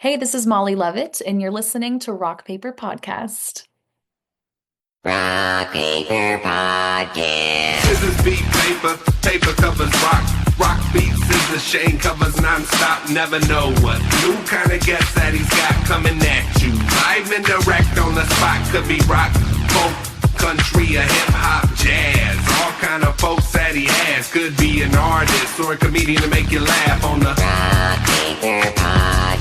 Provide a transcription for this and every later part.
Hey, this is Molly Lovette, and you're listening to Rock Paper Podcast. Rock Paper Podcast. Scissors beat paper, paper covers rock. Rock beats scissors, Shane covers non-stop. Never know what new kind of guest that he's got coming at you. Live and direct on the spot, could be rock, folk, country, or hip-hop, jazz. All kind of folks that he has. Could be an artist or a comedian to make you laugh on the Rock Paper Podcast.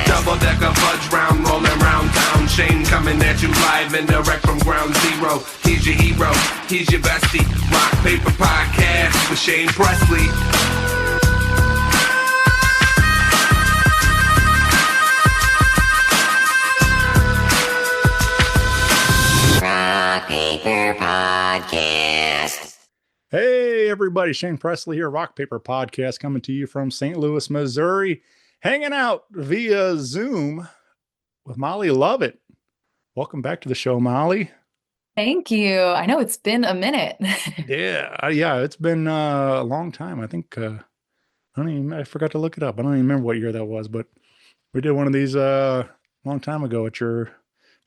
double-decker fudge round, rolling round town. Shane coming at you live and direct from ground zero. He's your hero, he's your bestie. Rock Paper Podcast with Shane Presley. Rock Paper Podcast. Hey, everybody. Shane Presley here, Rock Paper Podcast, coming to you from St. Louis, Missouri, hanging out via Zoom with Molly Lovette. Welcome back to the show, Molly. Thank you. I know it's been a minute. Yeah, it's been a long time. I think, I forgot to look it up. I don't even remember what year that was, but we did one of these a long time ago at your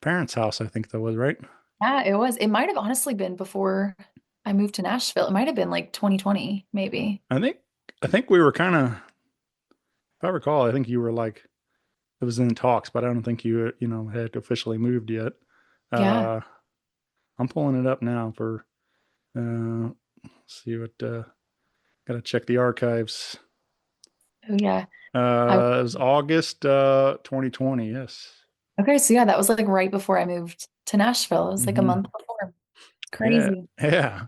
parents' house. I think that was, right? Yeah, it was. It might have honestly been before I moved to Nashville. It might have been like 2020, maybe. I think we were kind of, if I recall, I think you were like, it was in talks, but I don't think you had officially moved yet. Yeah. I'm pulling it up now for, see what, gotta check the archives. Oh, yeah. It was August, 2020. Yes. Okay, so yeah, that was like right before I moved to Nashville. It was like a Mhm. month before. Crazy. Yeah.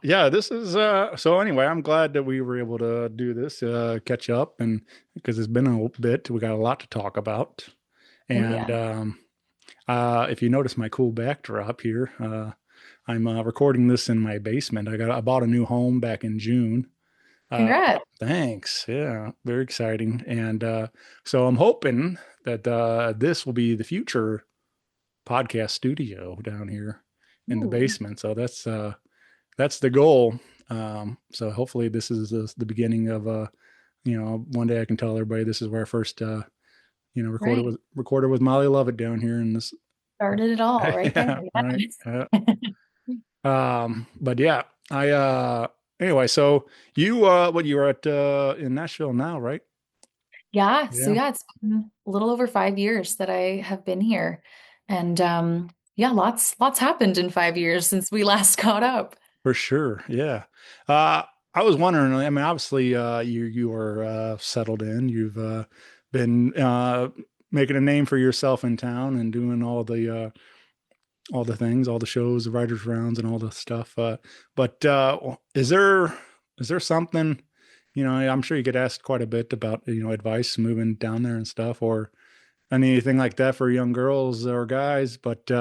Yeah, this is, so anyway, I'm glad that we were able to do this, catch up, and because it's been a bit, we got a lot to talk about. Oh, And, if you notice my cool backdrop here, I'm recording this in my basement. I bought a new home back in June. Congrats. Thanks. Yeah, very exciting. And so I'm hoping that this will be the future podcast studio down here in the Ooh. basement. So that's the goal. So hopefully this is the beginning of one day I can tell everybody this is where I first Right. recorded with Molly Lovette down here in this. Started it all right Yeah, there. right. Yes. But yeah, anyway, so you you were at in Nashville now, right? Yeah, so Yeah, yeah, it's been a little over 5 years that I have been here. And yeah, lots happened in 5 years since we last caught up. for sure. Yeah. I was wondering, I mean, obviously you are settled in. You've been making a name for yourself in town and doing all the things, all the shows, the writers rounds and all the stuff. But is there something, I'm sure you get asked quite a bit about, advice moving down there and stuff, or anything like that for young girls or guys. But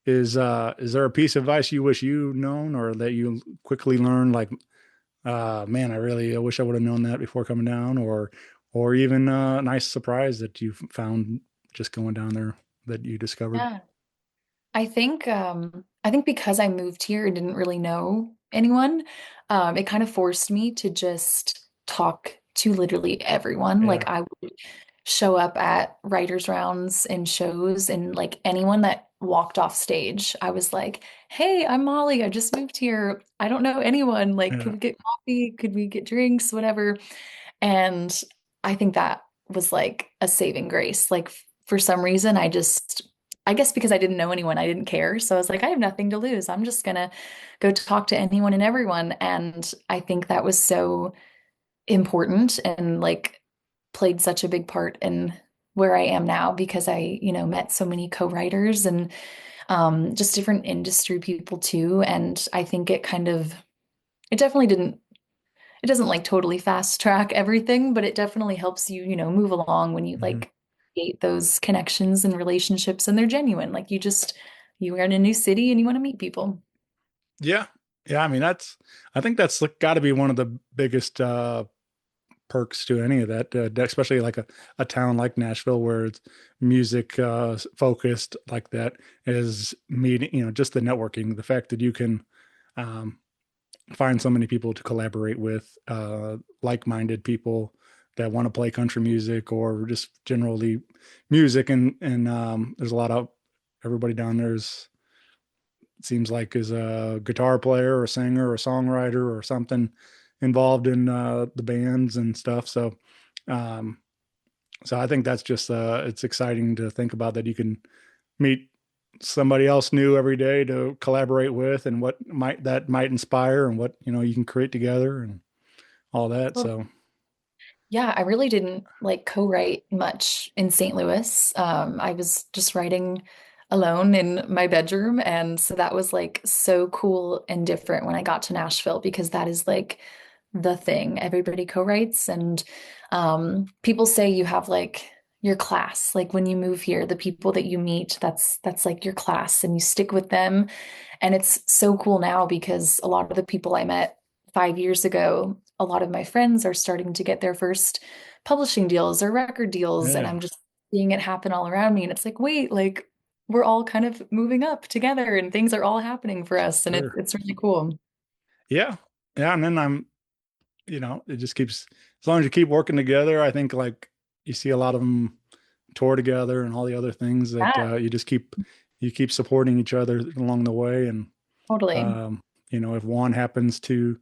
is there a piece of advice you wish you known or that you quickly learned, like, man, I wish I would have known that before coming down, or even a nice surprise that you found just going down there that you discovered? Yeah. I think because I moved here and didn't really know anyone, it kind of forced me to just talk to literally everyone. Like Yeah. I would show up at writers' rounds and shows, and like anyone that walked off stage, I was like, "Hey, I'm Molly. I just moved here. I don't know anyone. Like, could Yeah. we get coffee? Could we get drinks? Whatever." And I think that was like a saving grace. Like for some reason, I guess because I didn't know anyone, I didn't care. So I was like, I have nothing to lose. I'm just gonna go talk to anyone and everyone. And I think that was so important and like played such a big part in where I am now because I, met so many co-writers and just different industry people too. And I think it definitely didn't it doesn't like totally fast track everything, but it definitely helps you, move along when you Mhm. like create those connections and relationships and they're genuine. Like you are in a new city and you want to meet people. Yeah. Yeah. I mean, I think that's got to be one of the biggest perks to any of that, especially like a town like Nashville where it's music focused like that, is meeting, just the networking, the fact that you can um, find so many people to collaborate with, like-minded people, that want to play country music or just generally music. And there's a lot of everybody down there's it seems like is a guitar player or a singer or a songwriter or something involved in the bands and stuff. Um, so I think that's just it's exciting to think about that you can meet somebody else new every day to collaborate with and what might inspire and what you can create together and all that. Well, So yeah, I really didn't like co-write much in St. Louis. I was just writing alone in my bedroom. And so that was like so cool and different when I got to Nashville because that is like the thing. Everybody co-writes and people say you have like your class. Like when you move here, the people that you meet, that's like your class and you stick with them. And it's so cool now because a lot of the people I met 5 years ago, a lot of my friends are starting to get their first publishing deals or record deals. And yeah, I'm just seeing it happen all around me. And it's like, wait, like we're all kind of moving up together and things are all happening for us. And sure. it's really cool. Yeah. Yeah. And then it just keeps, as long as you keep working together, I think like you see a lot of them tour together and all the other things that Yeah, you keep supporting each other along the way. And, totally. um, if one happens to,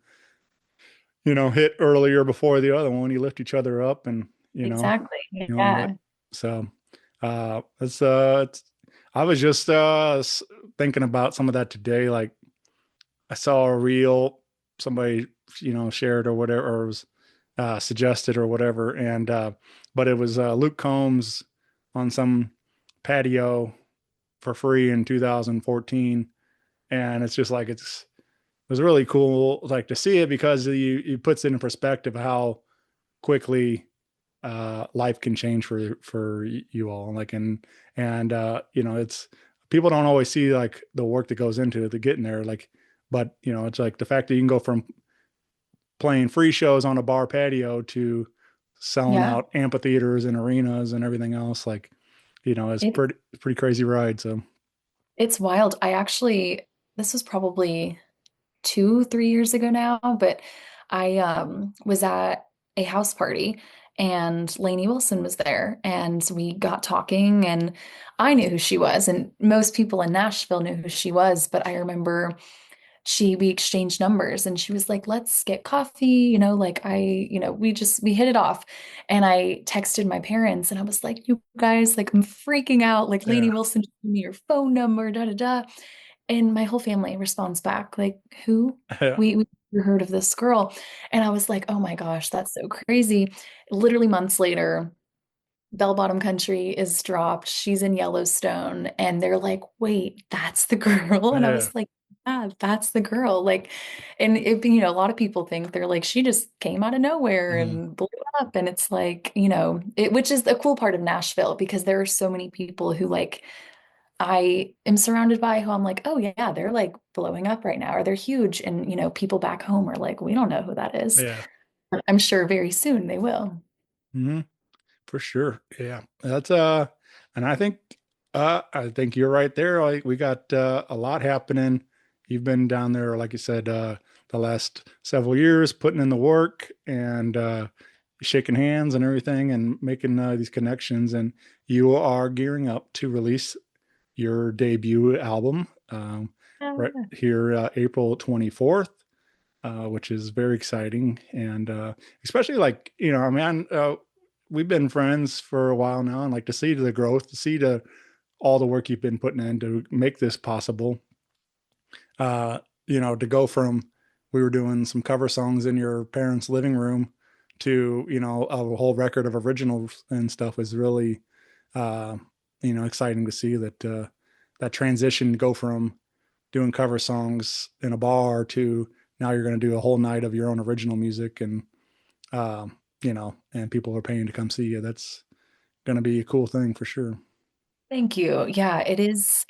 hit earlier before the other one, you lift each other up and, Exactly. and that, Yeah. so, I was just, thinking about some of that today. Like I saw a reel somebody, shared or whatever, or was, suggested or whatever. But it was, Luke Combs on some patio for free in 2014. And it's just like, it was really cool, like to see it because it puts it in perspective how quickly life can change for you all. Like it's people don't always see like the work that goes into it to getting there. Like, but it's like the fact that you can go from playing free shows on a bar patio to selling Yeah. out amphitheaters and arenas and everything else. Like, it's It pretty crazy ride. So it's wild. I actually this was probably 2, 3 years ago now, but I was at a house party and Lainey Wilson was there and we got talking and I knew who she was and most people in Nashville knew who she was, but I remember we exchanged numbers and she was like, let's get coffee, like we hit it off. And I texted my parents and I was like, you guys, like I'm freaking out. Like Lainey yeah, Wilson, just give me your phone number, da da da. And my whole family responds back, like, who? yeah, We never heard of this girl. And I was like, oh my gosh, that's so crazy. Literally months later, Bell Bottom Country is dropped. She's in Yellowstone. And they're like, wait, that's the girl. And I yeah, was like, yeah, that's the girl. Like, and a lot of people think they're like, she just came out of nowhere mhm, and blew up. And it's like, which is the cool part of Nashville because there are so many people who like I am surrounded by who I'm like, oh yeah, they're like blowing up right now, or they're huge. And people back home are like, we don't know who that is. yeah. But I'm sure very soon they will. Hmm. For sure. Yeah. That's and I think you're right there. Like we got a lot happening. You've been down there, like you said, the last several years, putting in the work and shaking hands and everything and making these connections. And you are gearing up to release your debut album right Yeah. here, April 24th. Which is very exciting. And especially like, I mean, we've been friends for a while now and like to see the growth, to see all the work you've been putting in to make this possible. Uh, to go from we were doing some cover songs in your parents' living room to, a whole record of originals and stuff is really, uh, exciting to see that transition to go from doing cover songs in a bar to now you're going to do a whole night of your own original music and and people are paying to come see you. That's going to be a cool thing for sure. Thank you. Yeah, it is.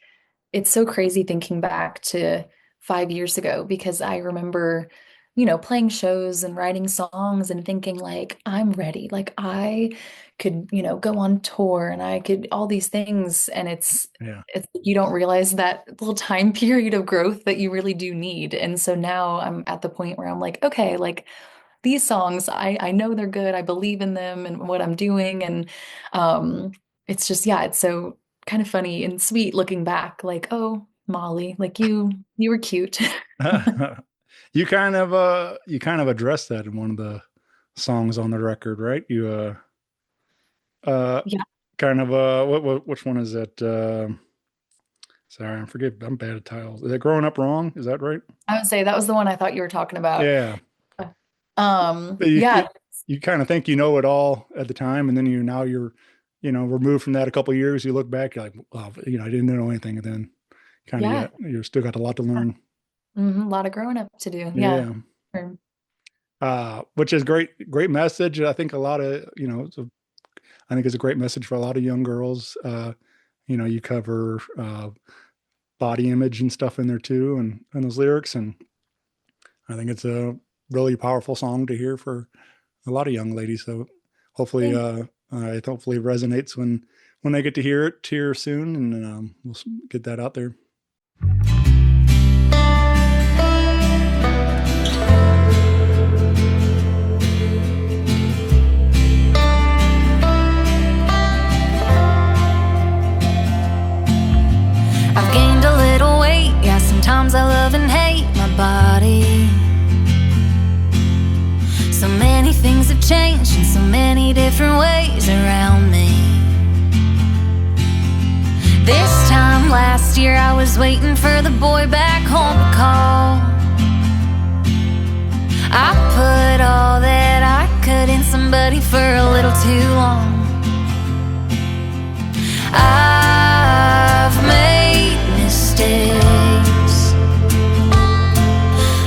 It's so crazy thinking back to 5 years ago because I remember, playing shows and writing songs and thinking like, I'm ready. Like I could, go on tour and I could all these things. And Yeah. it's you don't realize that little time period of growth that you really do need. And so now I'm at the point where I'm like, okay, like these songs, I know they're good. I believe in them and what I'm doing. And um, it's just, yeah, it's so kind of funny and sweet looking back, like, oh, Molly, like you were cute. You kind of addressed that in one of the songs on the record, right? Uh Yeah, kind of which one is that? Sorry, I'm bad at titles. Is it Growing Up Wrong? Is that right? I would say that was the one I thought you were talking about. Yeah. But Yeah, you kind of think you know it all at the time, and then you're removed from that a couple of years. You look back, you're like, well, I didn't know anything, and then kind of yeah, you still got a lot to learn. a lot of growing up to do. Yeah. Yeah. Sure. Which is great message. I think a lot of, I think it's a great message for a lot of young girls. You cover body image and stuff in there too, and those lyrics. And I think it's a really powerful song to hear for a lot of young ladies. So hopefully, Thank- it hopefully resonates when they get to hear it here soon, and we'll get that out there. I've gained a little weight, yeah, sometimes I love and hate my body. So many things have changed in so many different ways around me. This time last year I was waiting for the boy back home to call. I put all that I could in somebody for a little too long. I've made mistakes.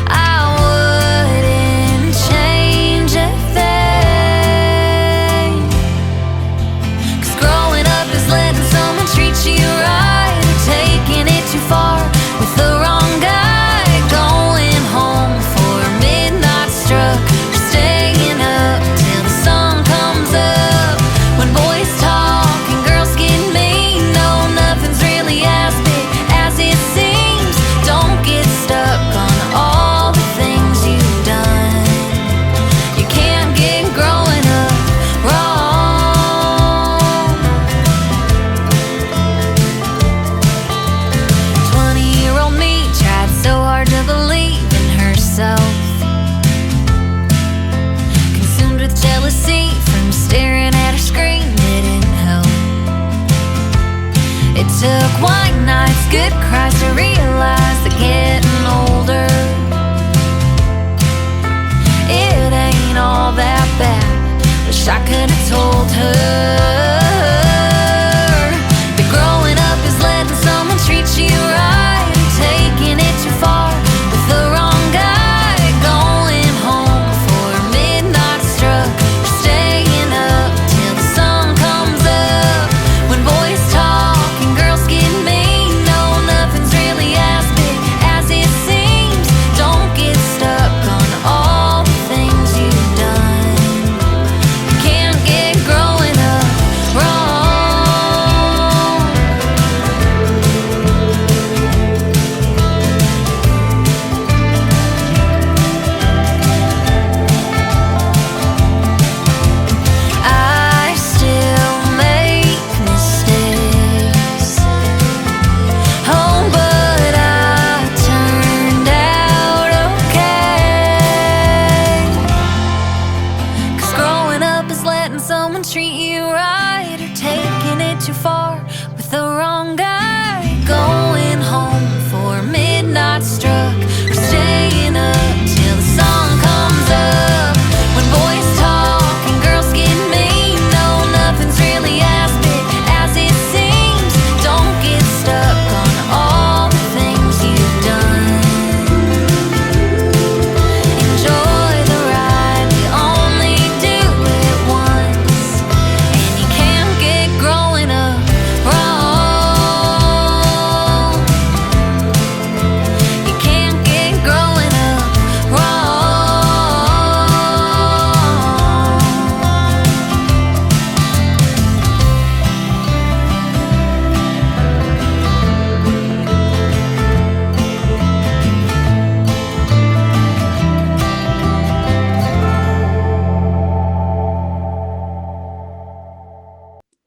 I wouldn't change a thing. 'Cause growing up is letting someone treat you right, or taking it too far with the wrong guy. Going home for a midnight struck, or staying up till the sun comes up.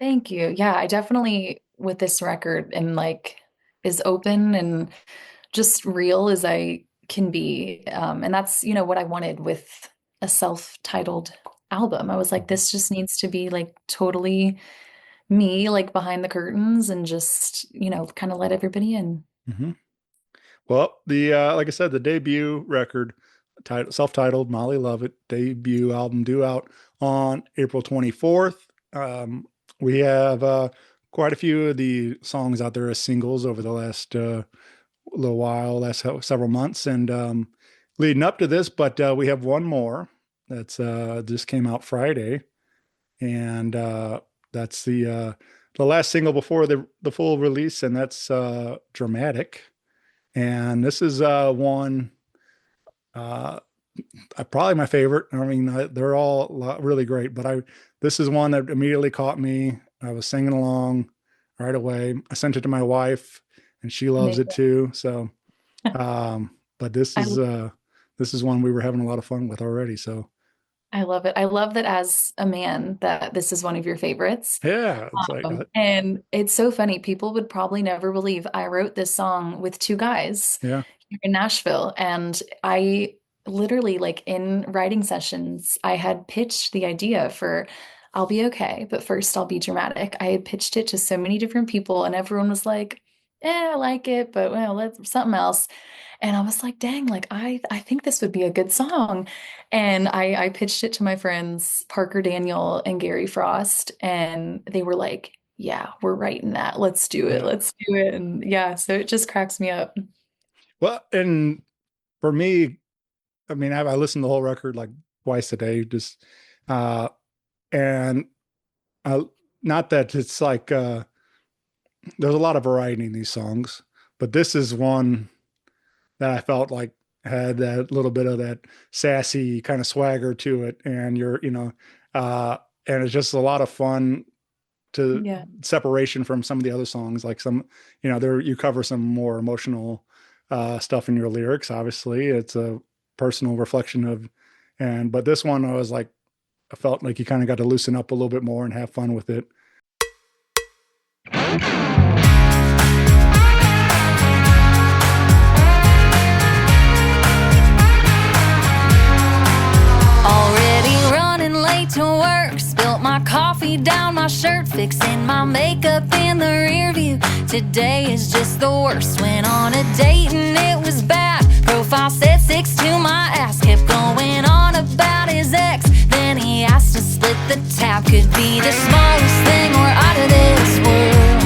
Thank you. Yeah, I definitely with this record am like as open and just real as I can be. And that's, what I wanted with a self-titled album. I was like, Mhm. this just needs to be like totally me, like behind the curtains and just, kind of let everybody in. Mhm. Well, the like I said, the debut record, self-titled Molly Lovette debut album due out on April 24th. We have quite a few of the songs out there as singles over the last little while, last several months, and leading up to this. But we have one more that's just came out Friday, and that's the last single before the full release, and that's Dramatic. And this is one uh, probably my favorite. I mean, they're all really great, but this is one that immediately caught me. I was singing along right away. I sent it to my wife, and she loves it Amazing. too. So, but I this is one we were having a lot of fun with already. So, I love it. I love that as a man that this is one of your favorites. yeah, it's like And it's so funny. People would probably never believe I wrote this song with two guys yeah, here in Nashville. And I literally, like in writing sessions, I had pitched the idea for I'll be okay, but first I'll be dramatic. I had pitched it to so many different people, and everyone was like, I like it, but well, let's something else. And I was like, dang, like I think this would be a good song. And I pitched it to my friends, Parker Daniel and Gary Frost, and they were like, yeah, we're writing that. Let's do it. yeah. Let's do it. And yeah, so it just cracks me up. Well, and for me, I mean, I listened to the whole record like twice a day, just uh, and uh, not that it's like there's a lot of variety in these songs, but this is one that I felt like had that little bit of that sassy kind of swagger to it, and uh, and it's just a lot of fun to Yeah. separation from some of the other songs, like some, there you cover some more emotional stuff in your lyrics. Obviously, it's a personal reflection of, but this one I was like, I felt like you kind of got to loosen up a little bit more and have fun with it. Already running late to work, spilt my coffee down my shirt, fixing my makeup in the rear view. Today is just the worst. Went on a date and it was bad. Profile said 6'2", my ass kept going on about his ex. Then he asked to split the tab. Could be the smallest thing or out of this world.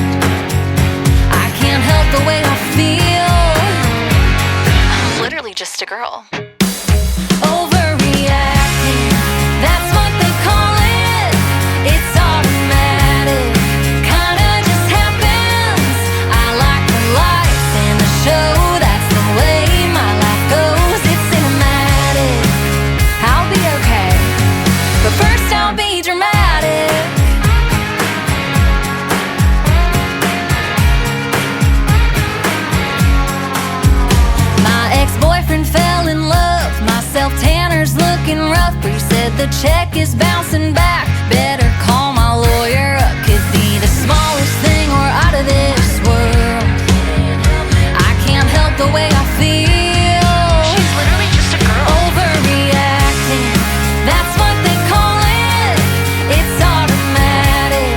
I can't help the way I feel. I'm literally just a girl. Overreacting, that's what they call it. It's automatic, kinda just happens. I like the lights and the show, that's the way my life goes. It's cinematic, I'll be okay, but first I'll be dramatic. My ex-boyfriend fell in love. My self-tanner's looking rough. Bree said the check is bouncing back. Better call my lawyer up. Could be the smallest thing or out of this world. I can't help the way I feel. She's literally just a girl. Overreacting, that's what they call it. It's automatic,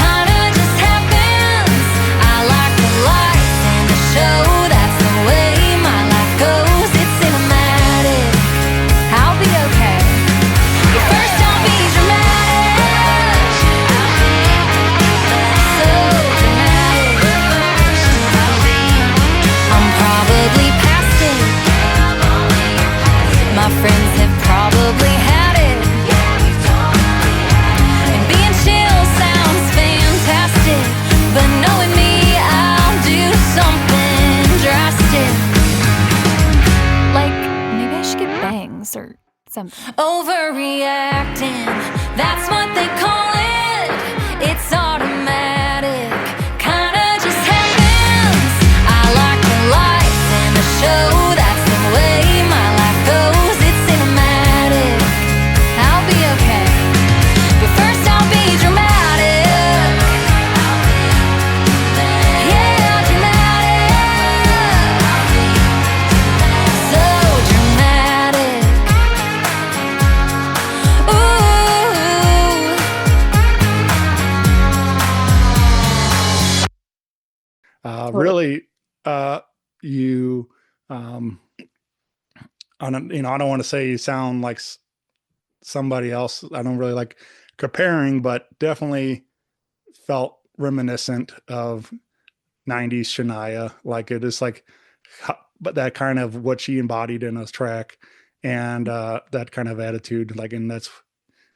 kinda just happens. I like the lights and the show, that's the way my life goes. It's cinematic, I'll be okay, but first I'll be dramatic. So dramatic, I'm probably past it. My friends have probably had it. And being chill sounds fantastic, but knowing me, I'll do something drastic. Like, maybe I should get bangs or something. Overreacting, that's what they call it. It's automatic, kinda just happens. I like the lights and the show, that's the way my life goes. It's cinematic, I'll be okay, but first I'll be dramatic. Totally. Really, you, um, I don't, I don't want to say you sound like somebody else. I don't really like comparing, but definitely felt reminiscent of 90s Shania. Like it is like, but that kind of what she embodied in a track and that kind of attitude. Like, and that's,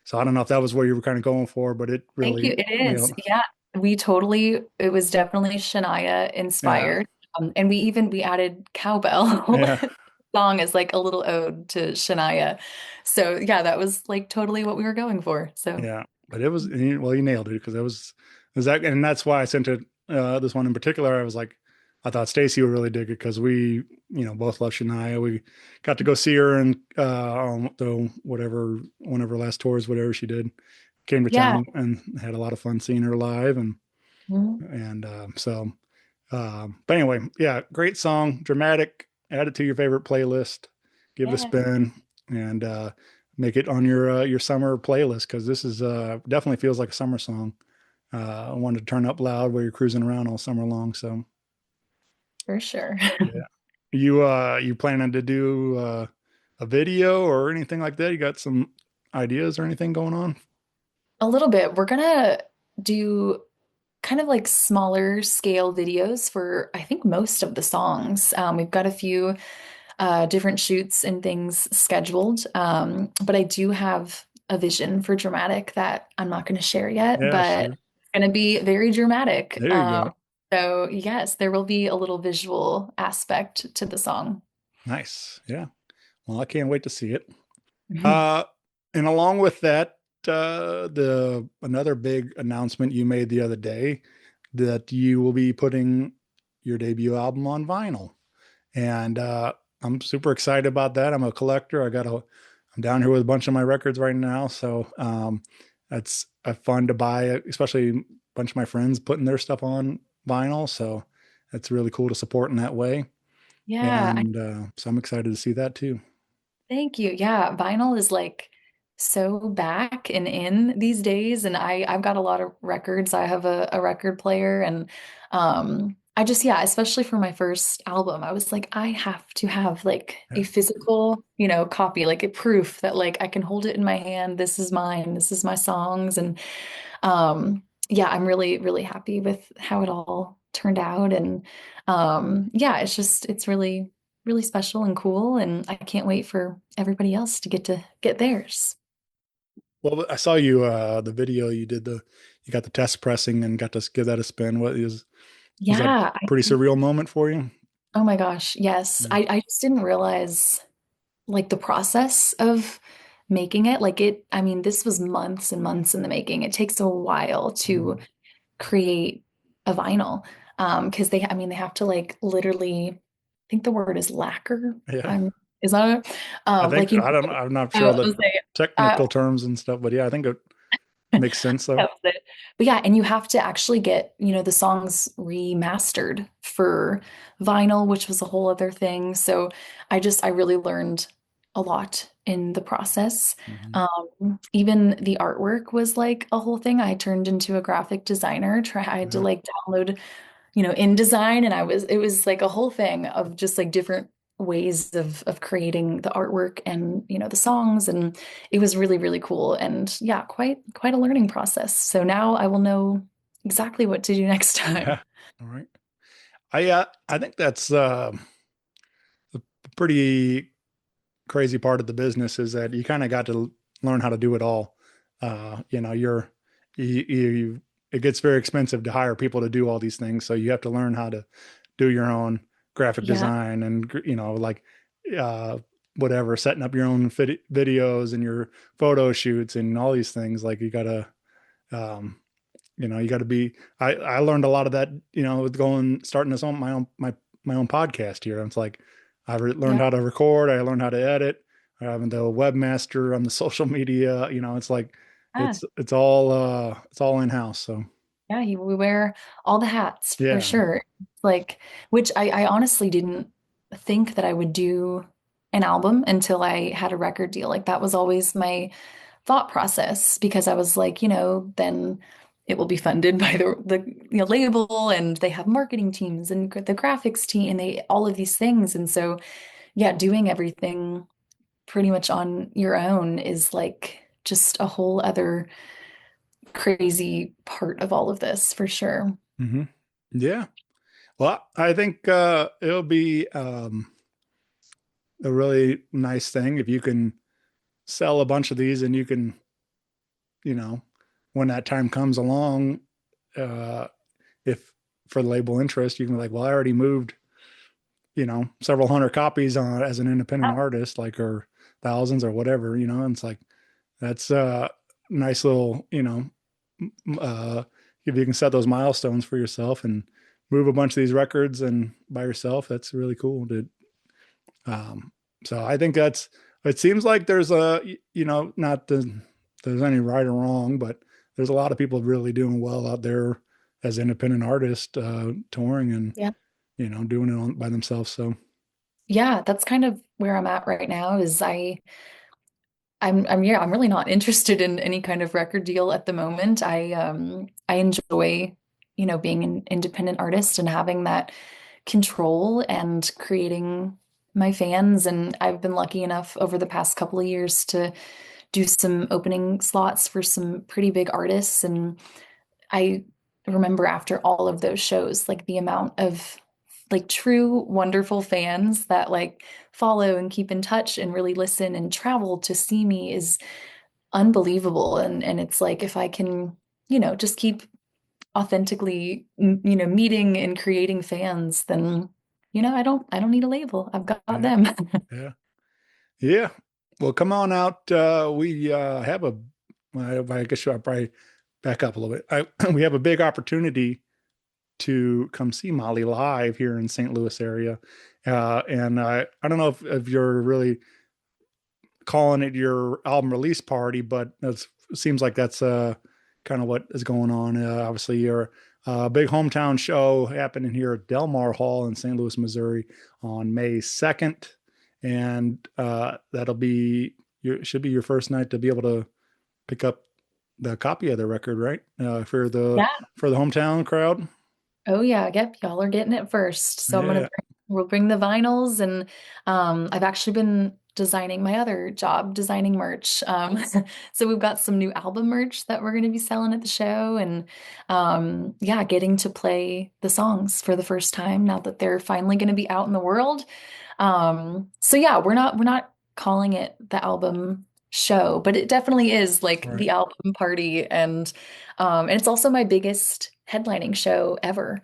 so I don't know if that was where you were kind of going for, but it Thank you. really, It is. Yeah. It was definitely Shania yeah, inspired. And we added cowbell yeah, song as like a little ode to Shania. So yeah, that was like totally what we were going for. So yeah. But it was, well, you nailed it because it was that, and that's why I sent it, this one in particular. I was like, I thought Stacy would really dig it because we, both love Shania. We got to go see her and on the whatever, one of her last tours, whatever she did, came to yeah. town and had a lot of fun seeing her live. Mhm. But anyway, yeah, great song, dramatic. Add it to your favorite playlist. Give it a Yeah. spin and make it on your summer playlist because this is definitely feels like a summer song. I wanted to turn up loud while you're cruising around all summer long. So For sure. yeah, you planning to do a video or anything like that? You got some ideas or anything going on? A little bit. We're gonna do kind of like smaller scale videos for I think most of the songs. We've got a few different shoots and things scheduled. But I do have a vision for dramatic that I'm not going to share yet, Yeah, but sure. it's going to be very dramatic. There you go. So yes, there will be a little visual aspect to the song. Nice. Yeah. Well, I can't wait to see it. Uh, and along with that, the another big announcement you made the other day that you will be putting your debut album on vinyl, and I'm super excited about that. I'm a collector. I'm down here with a bunch of my records right now, so it's fun to buy, especially a bunch of my friends putting their stuff on vinyl. So it's really cool to support in that way, Yeah, and so I'm excited to see that too. thank you. Yeah, vinyl is like so back and in these days, and I've got a lot of records. I have a record player, and I just yeah, especially for my first album, I was like, I have to have like a Yeah. physical, copy, like a proof that like I can hold it in my hand. This is mine. This is my songs, and yeah, I'm really really happy with how it all turned out, and yeah, it's really really special and cool, and I can't wait for everybody else to get theirs. Well, I saw you the video you did you got the test pressing and got to give that a spin. Was that a Yeah, pretty surreal moment for you? oh my gosh, yes. Yeah. I just didn't realize like the process of making it. I mean, this was months and months in the making. It takes a while to Mhm. create a vinyl. Because I mean, they have to like literally, I think the word is lacquer. Yeah. Is that it? I Like, think I'm not sure I of the was like, technical terms and stuff, but yeah, I think it makes sense though. that was it. But yeah, and you have to actually get, the songs remastered for vinyl, which was a whole other thing. So I really learned a lot in the process. Mhm. Even the artwork was like a whole thing. I turned into a graphic designer, tried to Yeah. like download InDesign, and it was like a whole thing of just like different ways of creating the artwork and the songs, and it was really really cool, and yeah, quite a learning process. So now I will know exactly what to do next Yeah. time. All right. I think that's the pretty crazy part of the business is that you kind of got to learn how to do it all. You know, it gets very expensive to hire people to do all these things. So you have to learn how to do your own graphic Yeah, design and, like, uh, whatever, setting up your own videos and your photo shoots and all these things. Like um, you got to be, I learned a lot of that, with starting this on my own podcast here. It's like, learned yeah, how to record. I learned how to edit. I'm the webmaster on the social media. It's like, yeah, it's all in house. So yeah. We wear all the hats for yeah. sure. Like, which I honestly didn't think that I would do an album until I had a record deal. Like that was always my thought process because I was like, then it will be funded by the label, and they have marketing teams and the graphics team, and they all of these things. And so, yeah, doing everything pretty much on your own is like just a whole other crazy part of all of this for sure. Hmm. Yeah. Well, I think it'll be a really nice thing if you can sell a bunch of these and you can, you know, when that time comes along, uh, if for the label interest, you can be like, well, I already moved, several hundred copies on as an independent artist, like, or thousands or whatever, and it's like, that's a nice little, uh, if you can set those milestones for yourself and move a bunch of these records and by yourself, that's really cool to, um, so I think it seems like there's not there's any right or wrong, but there's a lot of people really doing well out there as independent artists, touring and, Yeah. doing it by themselves. So, Yeah, that's kind of where I'm at right now is I'm really not interested in any kind of record deal at the moment. I enjoy, being an independent artist and having that control and creating my fans. And I've been lucky enough over the past couple of years to do some opening slots for some pretty big artists. And I remember after all of those shows, like the amount of like true wonderful fans that like follow and keep in touch and really listen and travel to see me is unbelievable. And it's like if I can, just keep authentically, meeting and creating fans, then I don't need a label. I've got yeah, them. yeah, yeah. Well, come on out. We have I guess I'll probably back up a little bit. We have a big opportunity to come see Molly live here in St. Louis area. And I don't know if you're really calling it your album release party, but it seems like that's kind of what is going on. Obviously, your big hometown show happening here at Delmar Hall in St. Louis, Missouri on May 2nd. And that'll be should be your first night to be able to pick up the copy of the record, right? Yeah. For the hometown crowd. Oh yeah, yep, y'all are getting it first. So Yeah. we'll bring the vinyls, and I've actually been designing my other job, designing merch. So we've got some new album merch that we're going to be selling at the show, and yeah, getting to play the songs for the first time now that they're finally going to be out in the world. So yeah, we're not calling it the album show, but it definitely is like Right. the album party, and it's also my biggest headlining show ever.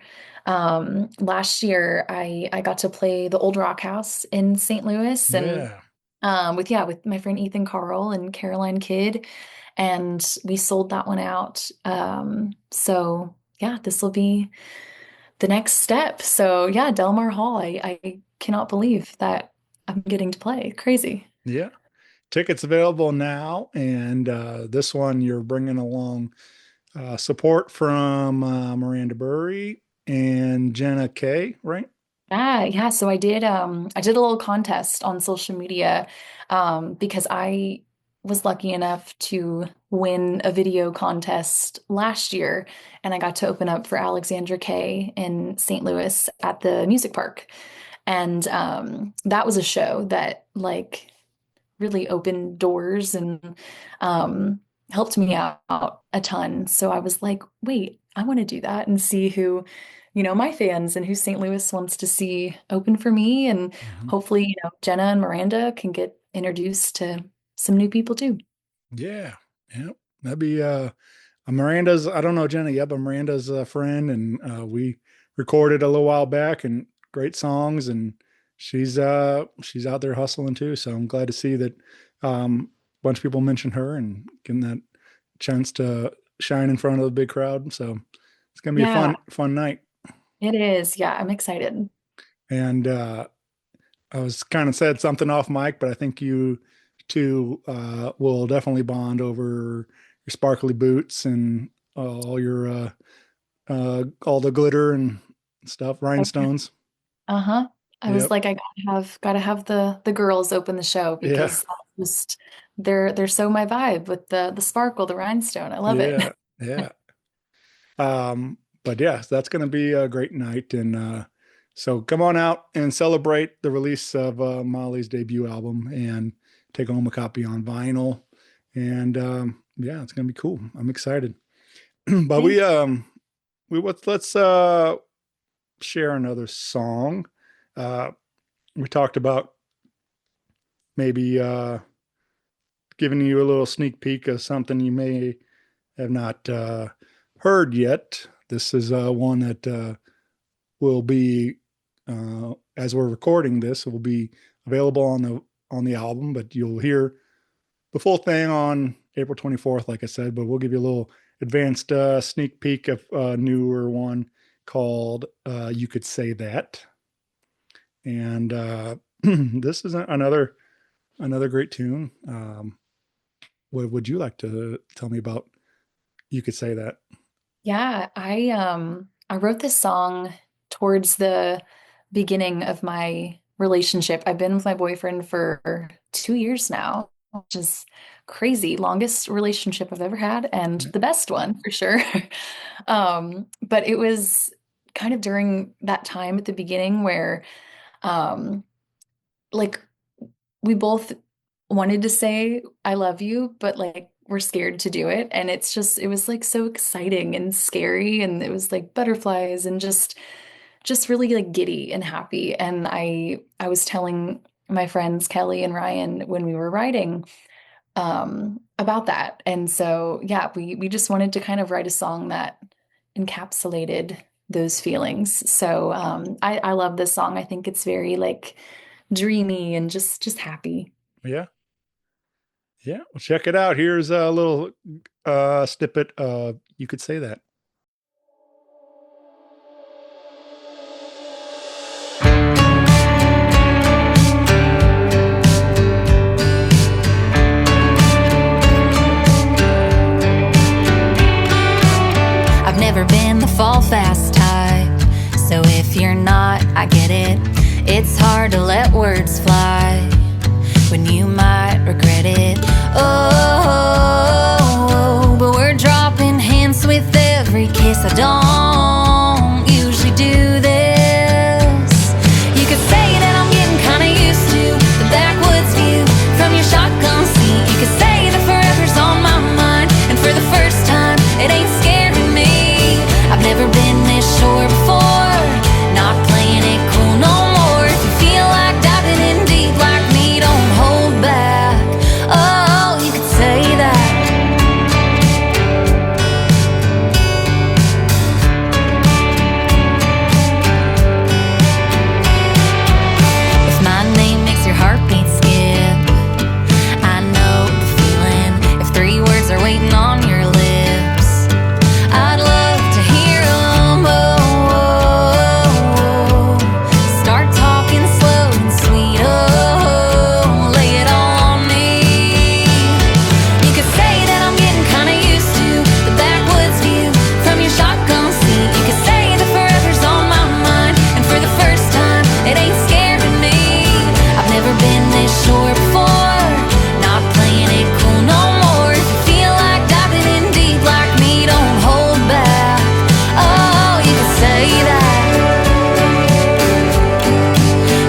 Last year I got to play the Old Rock House in St. Louis, and Yeah. with my friend Ethan Carl and Caroline Kidd, and we sold that one out. So yeah, this will be the next step. So yeah, Delmar Hall. I cannot believe that I'm getting to play. Crazy. Yeah. Tickets available now. And this one, you're bringing along support from Miranda Bury and Jenna Kay, right? Yeah. So I did a little contest on social media, because I was lucky enough to win a video contest last year, and I got to open up for Alexandra Kay in St. Louis at the music park. And that was a show that like really opened doors and helped me out a ton. So I was like, wait, I want to do that and see who, my fans and who St. Louis wants to see open for me. And Mhm. hopefully, Jenna and Miranda can get introduced to some new people too. Yeah. Yeah. That'd be Miranda's, I don't know Jenna yet, but Miranda's a friend, and we recorded a little while back and great songs, and she's out there hustling too. So I'm glad to see that a bunch of people mention her and getting that chance to shine in front of the big crowd. So it's gonna be a Yeah, fun night. it is. Yeah, I'm excited. And I was kind of said something off mic, but I think you two will definitely bond over your sparkly boots and all the glitter and stuff, rhinestones. Uh-huh. I was Yep. like, I gotta have the girls open the show Yeah. because that's just they're so my vibe with the sparkle, the rhinestone. I love it. Yeah. Yeah. But yeah, that's going to be a great night. And so come on out and celebrate the release of Molly's debut album and take home a copy on vinyl. And yeah, it's going to be cool. I'm excited. But Thanks. let's share another song. Uh, we talked about maybe giving you a little sneak peek of something you may have not heard yet. This is one that will be, as we're recording this, it will be available on the album, but you'll hear the full thing on April 24th, like I said. But we'll give you a little advanced sneak peek of a newer one called "You Could Say That," and this is another great tune. What would you like to tell me about "You Could Say That"? Yeah, I wrote this song towards the beginning of my relationship. I've been with my boyfriend for 2 years now, which is crazy. Longest relationship I've ever had, and the best one for sure. But it was kind of during that time at the beginning where um like we both wanted to say I love you, but like we're scared to do it. And it was like so exciting and scary. And it was like butterflies and just really like giddy and happy. And I was telling my friends Kelly and Ryan when we were writing about that. And so yeah, we just wanted to kind of write a song that encapsulated those feelings. So I love this song. I think it's very like dreamy and just happy. Yeah, yeah. Well, check it out. Here's a little snippet of "You Could Say That." I've never been the fall fast type, so if you're not, I get it. It's hard to let words fly when you might regret it. Oh, but we're dropping hints with every kiss. I don't usually do this. You could say that I'm getting kinda used to the backwoods view from your shotgun seat. You could say that forever's on my mind, and for the first time, it ain't scaring me. I've never been this sure before, not playing it cool no more. If you feel like diving in deep like me, don't hold back. Oh, you could say that. If my name makes your heartbeat skip, I know the feeling. If 3 words are waiting on your lips, I'd love to hear them. Oh, start talking slow and sweet. Oh, lay it all on me. You could say that I'm getting kinda used to the backwoods view from your shotgun seat. You could say that forever's on my mind, and for the first time, it ain't scaring me. I've never been this sure before, not playing it cool no more. If you feel like diving in deep like me, don't hold back. Oh, you could say that.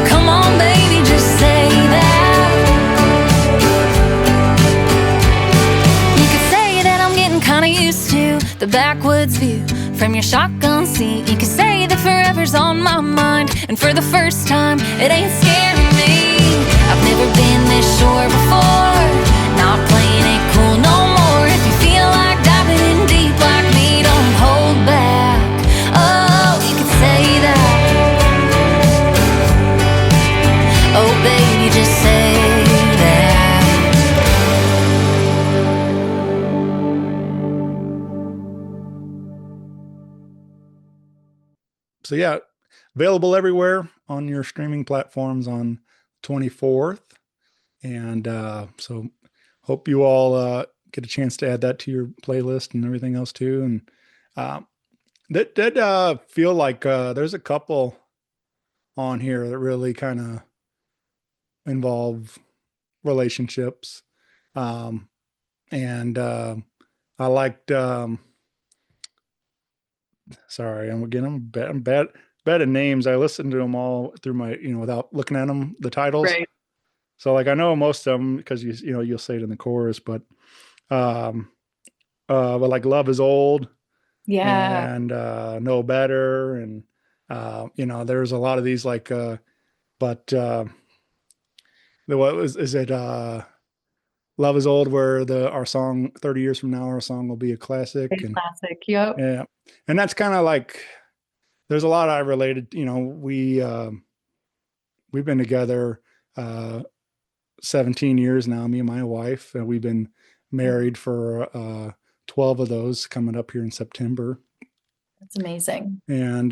Come on, baby, just say that. You could say that I'm getting kinda used to the backwoods view from your shotgun seat. You could say that forever's on my mind, and for the first time, it ain't scaring me. I've never been this sure before, not playing it cool no more. If you feel like diving in deep like me, don't hold back. Oh, you could say that. Oh, baby, just say that. So yeah, available everywhere on your streaming platforms on 24th. And so hope you all get a chance to add that to your playlist and everything else too. And uh, that feel like there's a couple on here that really kind of involve relationships. And I liked sorry, I'm bad at names. I listen to them all through my, without looking at them, the titles. Right. So like I know most of them because you'll say it in the chorus, um, but like Love is Old Yeah. and Know Better, and there's a lot of these like, but what was is it? Love is Old, where our song 30 years from now, our song will be a classic, Big and classic. Yep. yeah, and that's kind of like there's a lot I related. We've been together 17 years now, me and my wife, and we've been married for 12 of those coming up here in September. That's amazing. And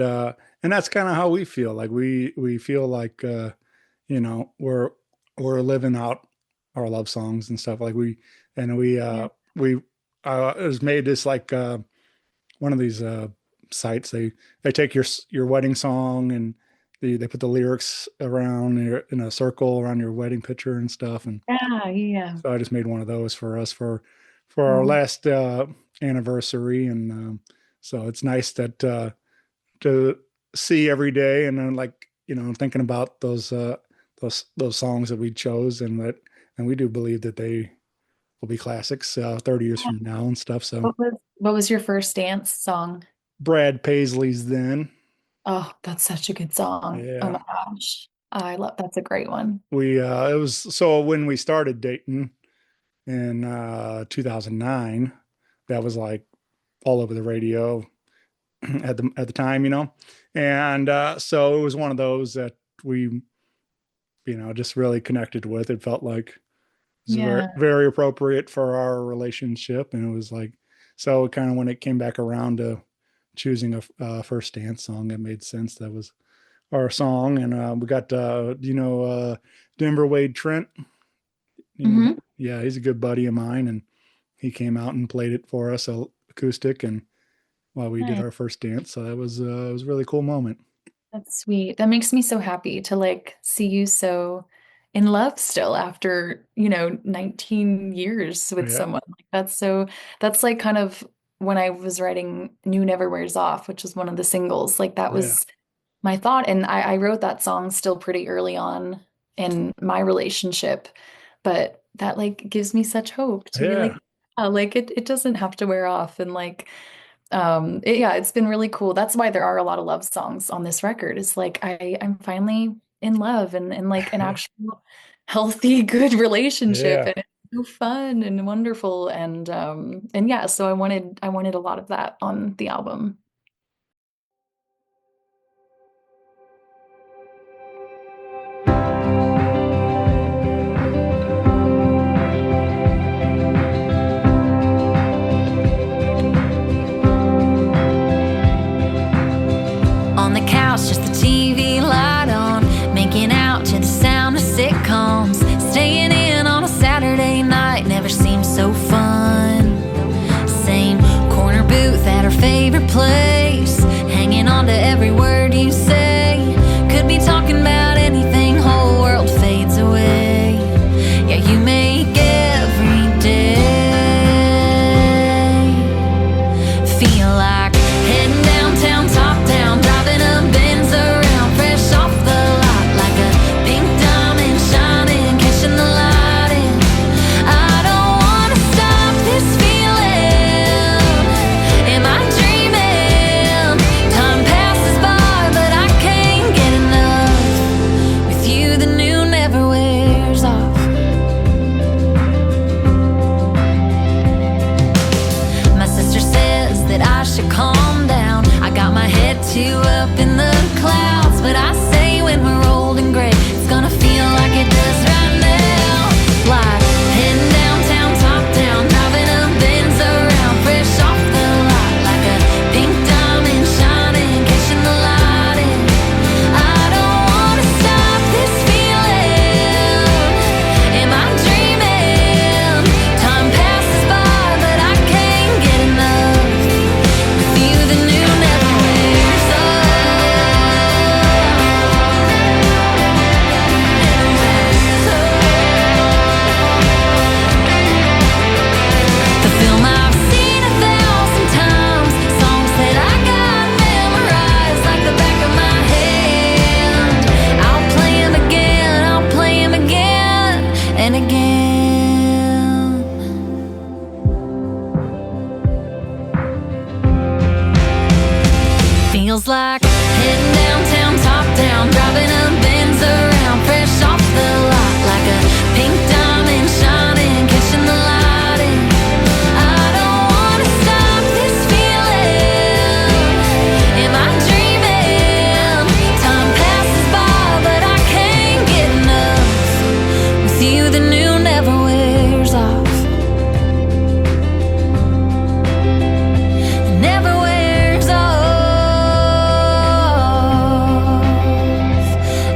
that's kind of how we feel. Like we feel like we're living out our love songs and stuff. Like we it was made this like one of these sites. They take your wedding song and they put the lyrics around in a circle around your wedding picture and stuff. And Yeah. Yeah. so I just made one of those for us for our Oh, last anniversary. And so it's nice that to see every day, and then like thinking about those songs that we chose, and we do believe that they will be classics 30 years from now and stuff. So what was your first dance song? Brad Paisley's Then. Oh, that's such a good song. Oh Yeah. my gosh. I love that's a great one. We it was so when we started dating in 2009, that was like all over the radio at the time, and so it was one of those that we just really connected with. It felt like it was very, Yeah. very appropriate for our relationship, and it was like, so kind of when it came back around to choosing a first dance song, it made sense. That was our song. And we got Denver Wade Trent. Hmm. Yeah, he's a good buddy of mine, and he came out and played it for us acoustic, and while we did Nice. our first dance. So that was it was a really cool moment. That's sweet. That makes me so happy to like see you so in love still after, 19 years with Yeah, someone. Like that's like kind of when I was writing New Never Wears Off, which is one of the singles, like that yeah, was my thought. And I wrote that song still pretty early on in my relationship, but that like gives me such hope to be like, yeah, yeah, like it doesn't have to wear off. And like, yeah, it's been really cool. That's why there are a lot of love songs on this record. It's like I'm finally in love and like an actual healthy, good relationship. yeah. And it's so fun and wonderful. And yeah, so I wanted a lot of that on the album. On the couch, just the TV light on, making out to the sound of sitcoms. Staying in on a Saturday night never seemed so fun. Same corner booth at our favorite place. feels like heading downtown, top down, driving a Benz around, fresh off the lot, like a pink diamond shining, catching the lighting. I don't wanna stop this feeling. Am I dreaming? Time passes by, but I can't get enough. With you, the new never wears off. Never wears off.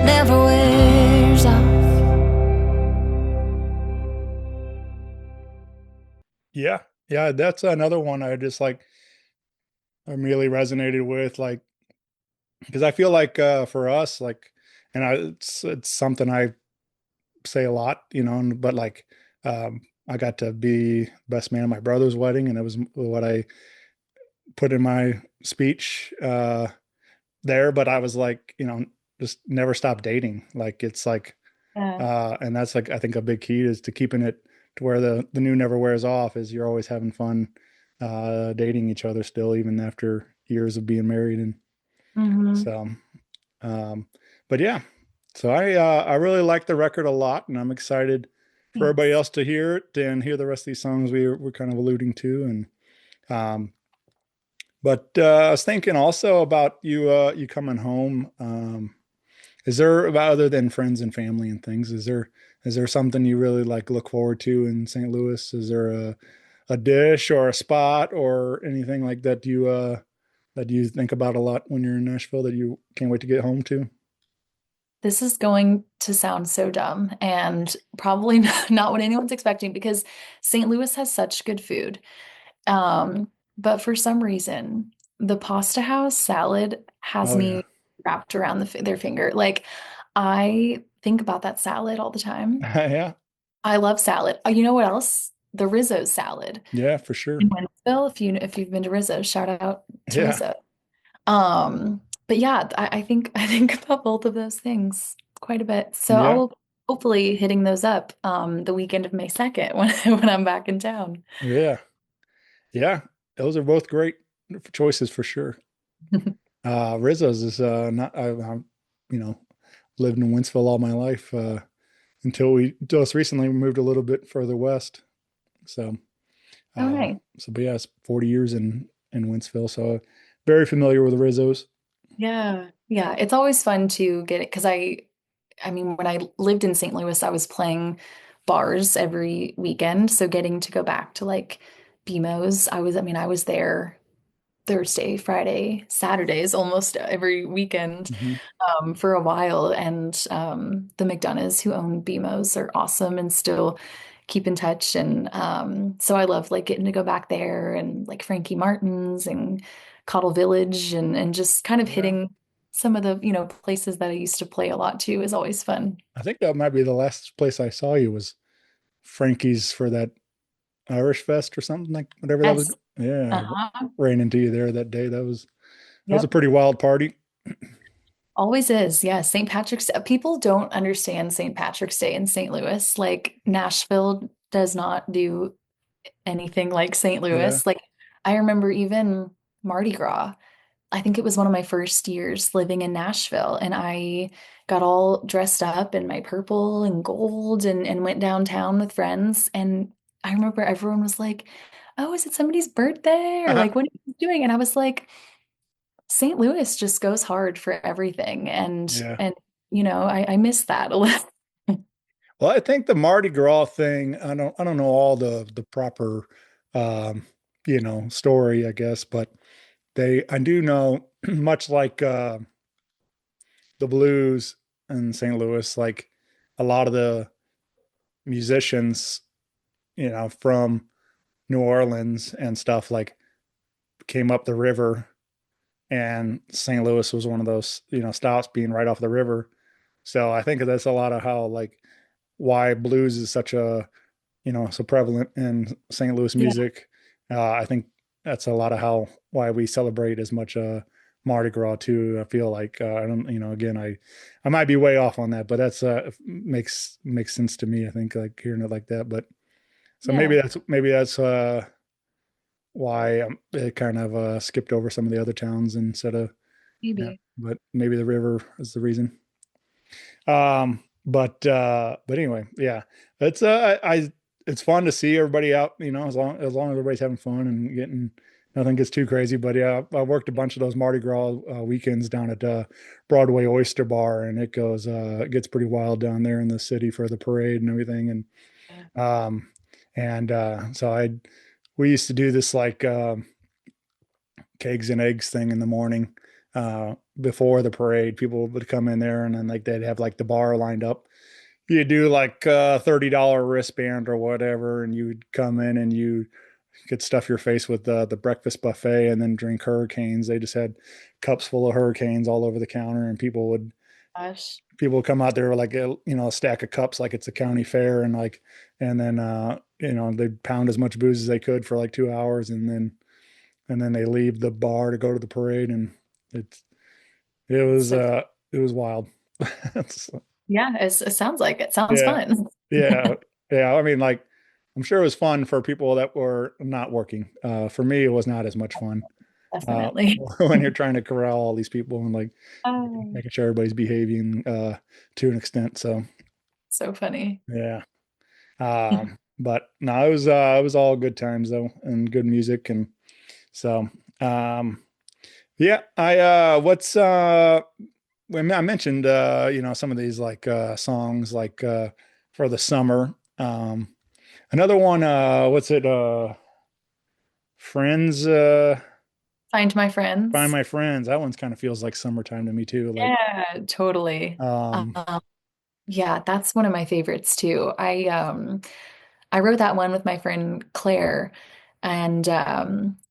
Never wears off. Yeah. Yeah. That's another one I just like, I really resonated with, like, because I feel like for us, like, and it's something I say a lot, but like, I got to be best man at my brother's wedding, and it was what I put in my speech there. But I was like, just never stop dating. Like, it's like, Yeah. and that's like, I think a big key is to keeping it to where the new never wears off, is you're always having fun dating each other still, even after years of being married. And Hmm. so, um, but yeah, so I really like the record a lot, and I'm excited for everybody Thanks. else to hear it and hear the rest of these songs we're kind of alluding to. And um, but I was thinking also about you coming home. Is there, other than friends and family and things, is there something you really like look forward to in St. Louis? Is there a dish or a spot or anything like that you think about a lot when you're in Nashville that you can't wait to get home to? This is going to sound so dumb and probably not what anyone's expecting because St. Louis has such good food. But for some reason, the Pasta House salad has Oh yeah. me wrapped around their finger. Like, I think about that salad all the time. Yeah. I love salad. Oh, you know what else? The Rizzo salad Yeah, for in sure. Wentzville. If you've been to Rizzo, shout out to Yeah. Rizzo. But yeah, I think about both of those things quite a bit. So I Yeah. will hopefully hitting those up the weekend of May 2nd when when I'm back in town. Yeah. Yeah. Those are both great choices for sure. Rizzo's is not I you know lived in Wentzville all my life until we just recently moved a little bit further west. So Oh, nice. but yeah, it's 40 years in Wentzville, so very familiar with the Rizzos. Yeah. Yeah. It's always fun to get it because I mean, when I lived in St. Louis, I was playing bars every weekend. So getting to go back to like BMO's, I was there Thursday, Friday, Saturdays almost every weekend Hmm. for a while. And the McDonoughs who own BMO's are awesome and still keep in touch. And so I love like getting to go back there and like Frankie Martin's and Cottle Village and just kind of Yeah. hitting some of the, places that I used to play a lot too is always fun. I think that might be the last place I saw you was Frankie's for that Irish Fest or something, like whatever that was. Yes. Yeah, I Uh-huh. ran into you there that day. That was a Yep. pretty wild party. Always is. Yeah. St. Patrick's Day. People don't understand St. Patrick's Day in St. Louis. Like Nashville does not do anything like St. Yeah. Louis. Like I remember even Mardi Gras. I think it was one of my first years living in Nashville, and I got all dressed up in my purple and gold and went downtown with friends. And I remember everyone was like, "Oh, is it somebody's birthday?" Or like, "What are you doing?" And I was like, St. Louis just goes hard for everything. And Yeah. and I miss that a little. Well, I think the Mardi Gras thing, I don't know all the proper um, story, I guess, but I do know much like the blues in St. Louis, like a lot of the musicians, from New Orleans and stuff, like came up the river, and St. Louis was one of those, stops being right off the river. So I think that's a lot of how, like, why blues is such a, so prevalent in St. Louis Yeah. music. I think that's a lot of why we celebrate as much Mardi Gras too. I feel like I don't, again, I might be way off on that, but that's makes sense to me. I think, like, hearing it like that. But so Yeah. maybe that's why it kind of skipped over some of the other towns instead of Yeah, Maybe. but maybe the river is the reason. But anyway, yeah, it's it's fun to see everybody out, as long as everybody's having fun and getting nothing gets too crazy. But yeah, I worked a bunch of those Mardi Gras weekends down at Broadway Oyster Bar, and it gets pretty wild down there in the city for the parade and everything. Yeah. Um, so we used to do this like kegs and eggs thing in the morning before the parade. People would come in there and then like they'd have like the bar lined up. You do like a $30 wristband or whatever, and you would come in and you could stuff your face with the breakfast buffet and then drink hurricanes. They just had cups full of hurricanes all over the counter, and Gosh. people would come out there with like a stack of cups like it's a county fair, and like and then they'd pound as much booze as they could for like 2 hours, and then they leave the bar to go to the parade, and it's it was So uh it was wild. It's- yeah, it sounds like it. Sounds yeah, fun. yeah, yeah. I mean, like, I'm sure it was fun for people that were not working. For me, it was not as much fun. Uh, Definitely. when you're trying to corral all these people and like Oh, making sure everybody's behaving to an extent. So so funny. yeah. But no, it was all good times though, and good music, and so yeah. When I mentioned some of these like songs like for the summer. Another one, what's it? Friends, Find my Find friends. My Friends. That one's kind of feels like summertime to me too. Like, Yeah, totally. um, Yeah, that's one of my favorites too. I wrote that one with my friend Claire, and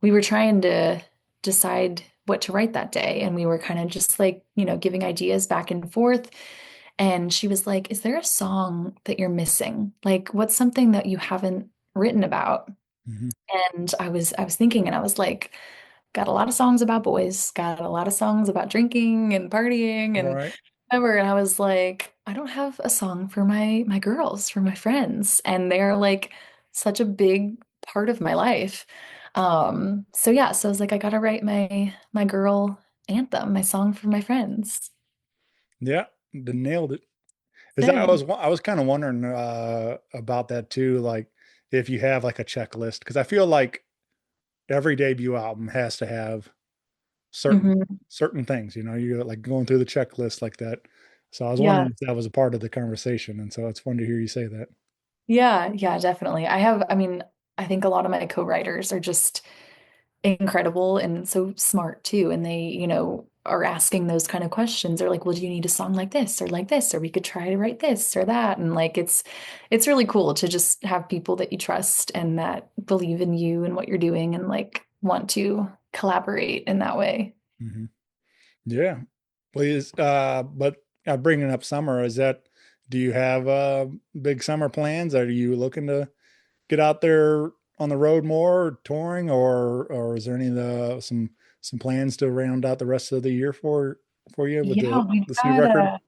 we were trying to decide what to write that day, and we were kind of just like, giving ideas back and forth. And she was like, "Is there a song that you're missing? Like, what's something that you haven't written about?" mhm. And I was thinking, and I was like, got a lot of songs about boys, got a lot of songs about drinking and partying All and right. whatever. And I was like, I don't have a song for my girls, for my friends. And they're like such a big part of my life. So yeah, so I was like, I gotta write my girl anthem, my song for my friends. Yeah, nailed it. Is that Good. I was kind of wondering about that too, like if you have like a checklist, because I feel like every debut album has to have certain Hmm. certain things, you like going through the checklist like that. So I was Yeah. wondering if that was a part of the conversation, and so it's fun to hear you say that. Yeah, yeah, definitely. I mean, I think a lot of my co-writers are just incredible and so smart too. And they, are asking those kind of questions. They're like, well, do you need a song like this? Or we could try to write this or that. And like it's really cool to just have people that you trust and that believe in you and what you're doing and like want to collaborate in that way. Hmm. Yeah. Please, but bringing up summer, do you have big summer plans? Are you looking to get out there on the road more, touring, or is there some plans to round out the rest of the year for you with Yeah, we've this new got record?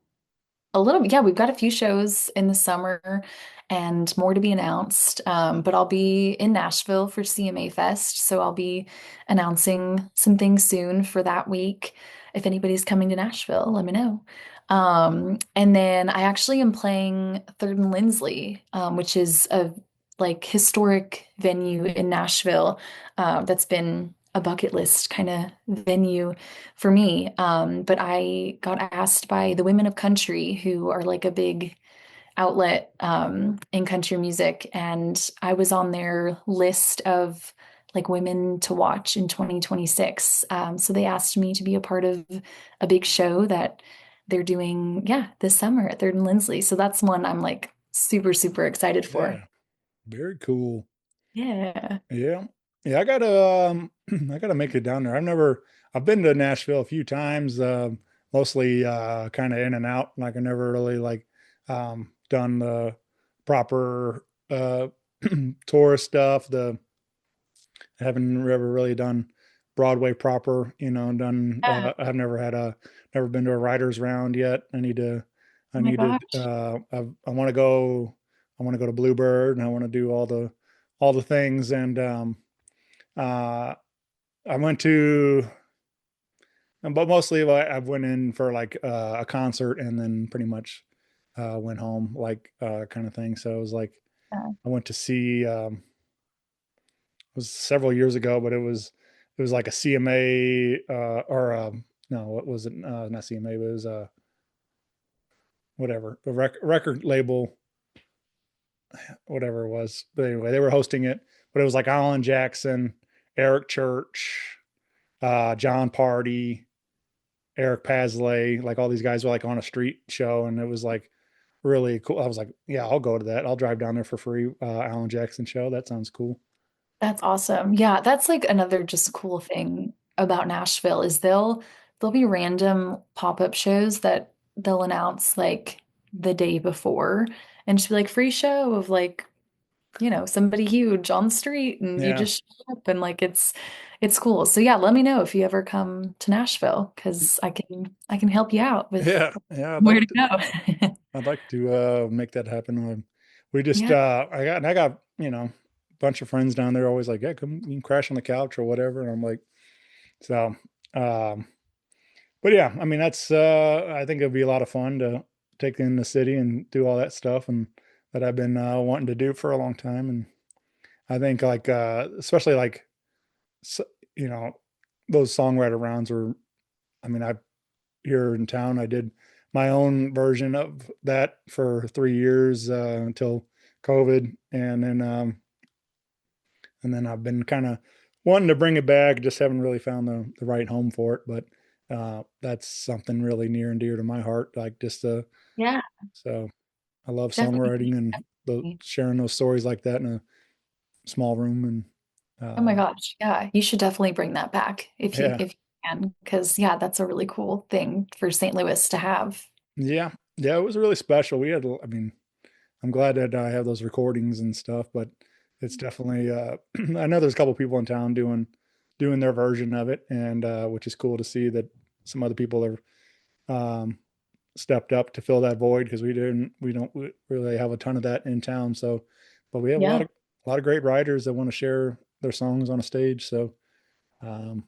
a little bit, yeah, we've got a few shows in the summer and more to be announced. But I'll be in Nashville for CMA Fest, so I'll be announcing some things soon for that week. If anybody's coming to Nashville, let me know. And then I actually am playing Third and Lindsley, which is a like historic venue in Nashville, that's been a bucket list kind of venue for me. But I got asked by the Women of Country, who are like a big outlet in country music, and I was on their list of like women to watch in 2026. So they asked me to be a part of a big show that they're doing, yeah, this summer at Third and Lindsley. So that's one I'm like super, super excited for. Yeah, very cool. Yeah. Yeah. Yeah, I gotta make it down there. I've been to Nashville a few times, mostly kind of in and out. Like I never really like done the proper tourist stuff. I haven't ever really done Broadway proper, done Yeah. never been to a writer's round yet. I Oh my need to gosh. I want to go to Bluebird, and I want to do all the things. And uh I went to but mostly I went in for like a concert and then pretty much went home, like kind of thing. So it was like Yeah. I went to see it was several years ago, but it was like a CMA or no, what was it? Not CMA, but it was whatever the record label, whatever it was. But anyway, they were hosting it, but it was like Alan Jackson, Eric Church, John Party, Eric Pasley, like all these guys were like on a street show, and it was like really cool. I was like, yeah, I'll go to that. I'll drive down there for free. Alan Jackson show. That sounds cool. That's awesome. Yeah, that's like another just cool thing about Nashville is there'll be random pop-up shows that they'll announce like the day before and just be like free show of like, somebody huge on the street and you Yeah, just show up and like it's cool. So yeah, let me know if you ever come to Nashville because I can help you out with yeah. where to go. I'd like to make that happen. We just Yeah. I got a bunch of friends down there always like, yeah, come you can crash on the couch or whatever, and I'm like, so. Um, but yeah, I mean that's I think it'd be a lot of fun to take in the city and do all that stuff and that I've been wanting to do for a long time. And I think like especially like s- you know those songwriter rounds were. I mean, I here in town I did my own version of that for 3 years until COVID, and then I've been kind of wanting to bring it back, just haven't really found the right home for it. But that's something really near and dear to my heart. Like just Yeah, so I love definitely. songwriting and sharing those stories like that in a small room. And Oh my um, gosh. Yeah, you should definitely bring that back yeah, if you can, because yeah, that's a really cool thing for St. Louis to have. yeah, yeah, it was really special. We had, I mean, I'm glad that I have those recordings and stuff, but it's definitely I know there's a couple people in town doing their version of it, and which is cool to see that some other people have um, stepped up to fill that void because we don't really have a ton of that in town. So, but we have Yeah. a lot of great writers that want to share their songs on a stage. Um,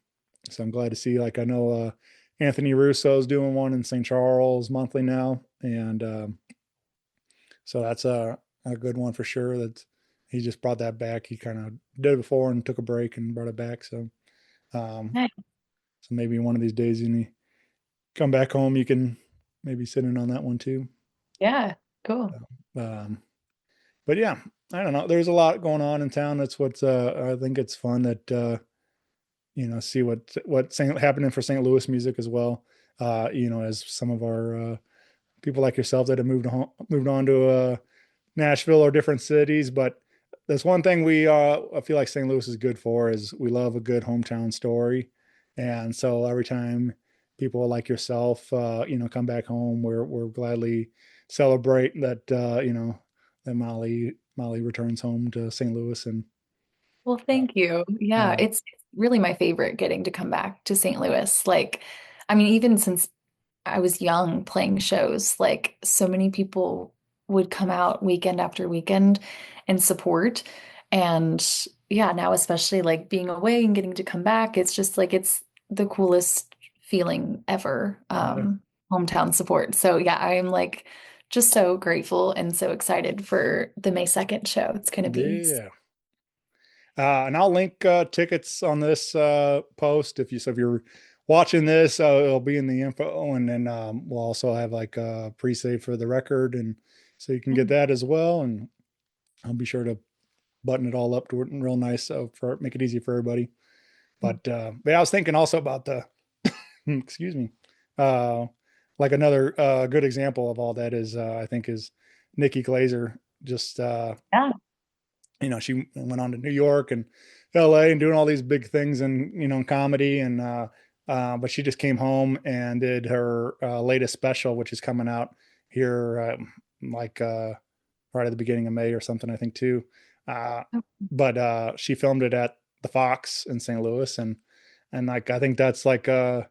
so I'm glad to see. Like I know Anthony Russo's doing one in St. Charles monthly now, and so that's a good one for sure. That he just brought that back. He kind of did it before and took a break and brought it back. So, um, Nice. so maybe one of these days when you come back home, you can maybe sit in on that one too. Yeah. Cool. Um, but yeah, I don't know. There's a lot going on in town. That's what's I think it's fun that see what's happening for St. Louis music as well. As some of our people like yourself that have moved on to Nashville or different cities. But there's one thing I feel like St. Louis is good for is we love a good hometown story. And so every time people like yourself, come back home, we're gladly celebrate that, that Molly returns home to St. Louis. And Well, thank you. Yeah, uh, it's really my favorite getting to come back to St. Louis. Like, I mean, even since I was young playing shows, like so many people would come out weekend after weekend and support. And yeah, now especially like being away and getting to come back, it's just like it's the coolest feeling ever. yeah, Hometown support. So yeah, I'm like just so grateful and so excited for the May 2nd show. It's gonna be yeah. And I'll link tickets on this post if you're watching this, it'll be in the info, and then we'll also have like a pre-save for the record, and so you can get that as well. And I'll be sure to button it all up to it real nice, so for make it easy for everybody. But yeah, I was thinking also about the excuse me, uh, like another good example of all that is I think is Nikki Glazer. Just yeah. she went on to New York and LA and doing all these big things and, comedy. And, but she just came home and did her latest special, which is coming out here, like, right at the beginning of May or something, I think too. Uh, but she filmed it at the Fox in St. Louis. And like, I think that's like a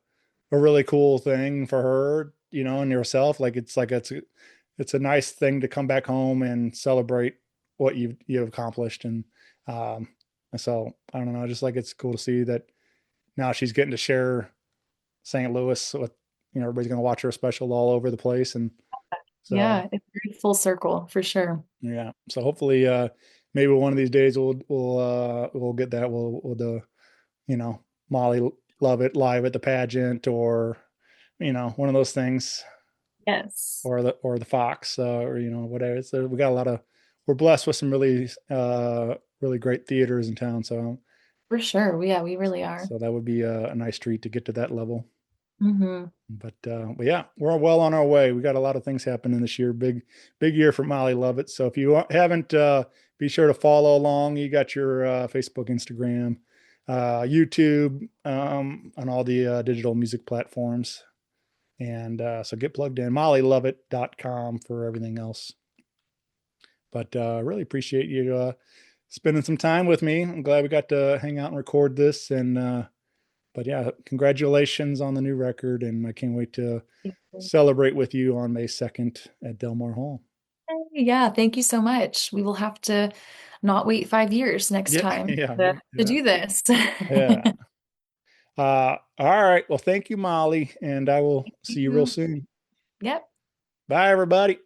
really cool thing for her, and yourself. Like, it's a nice thing to come back home and celebrate what you've accomplished. And so I don't know, just like it's cool to see that now she's getting to share St. Louis with, everybody's going to watch her special all over the place. And so, Yeah, it's very full circle for sure. yeah. So hopefully, maybe one of these days we'll get that. We'll do, Molly Lovette live at the pageant, or, one of those things, Yes, or the Fox, or, whatever. So we got we're blessed with some really, really great theaters in town. for sure. Yeah, we really are. So that would be a nice treat to get to that level. Hmm. But yeah, we're well on our way. We got a lot of things happening this year. Big year for Molly Lovette. So if you haven't, be sure to follow along. You got your Facebook, Instagram, YouTube, on all the digital music platforms. And so get plugged in. MollyLovette.com for everything else. But really appreciate you spending some time with me. I'm glad we got to hang out and record this. And but yeah, congratulations on the new record, and I can't wait to celebrate with you on May 2nd at Delmar Hall. Yeah, thank you so much. We will have to not wait 5 years next Yeah, time yeah, to yeah, do this. yeah. All right. Well, thank you, Molly, and I will Thank see you real you. soon. Yep. Bye, everybody.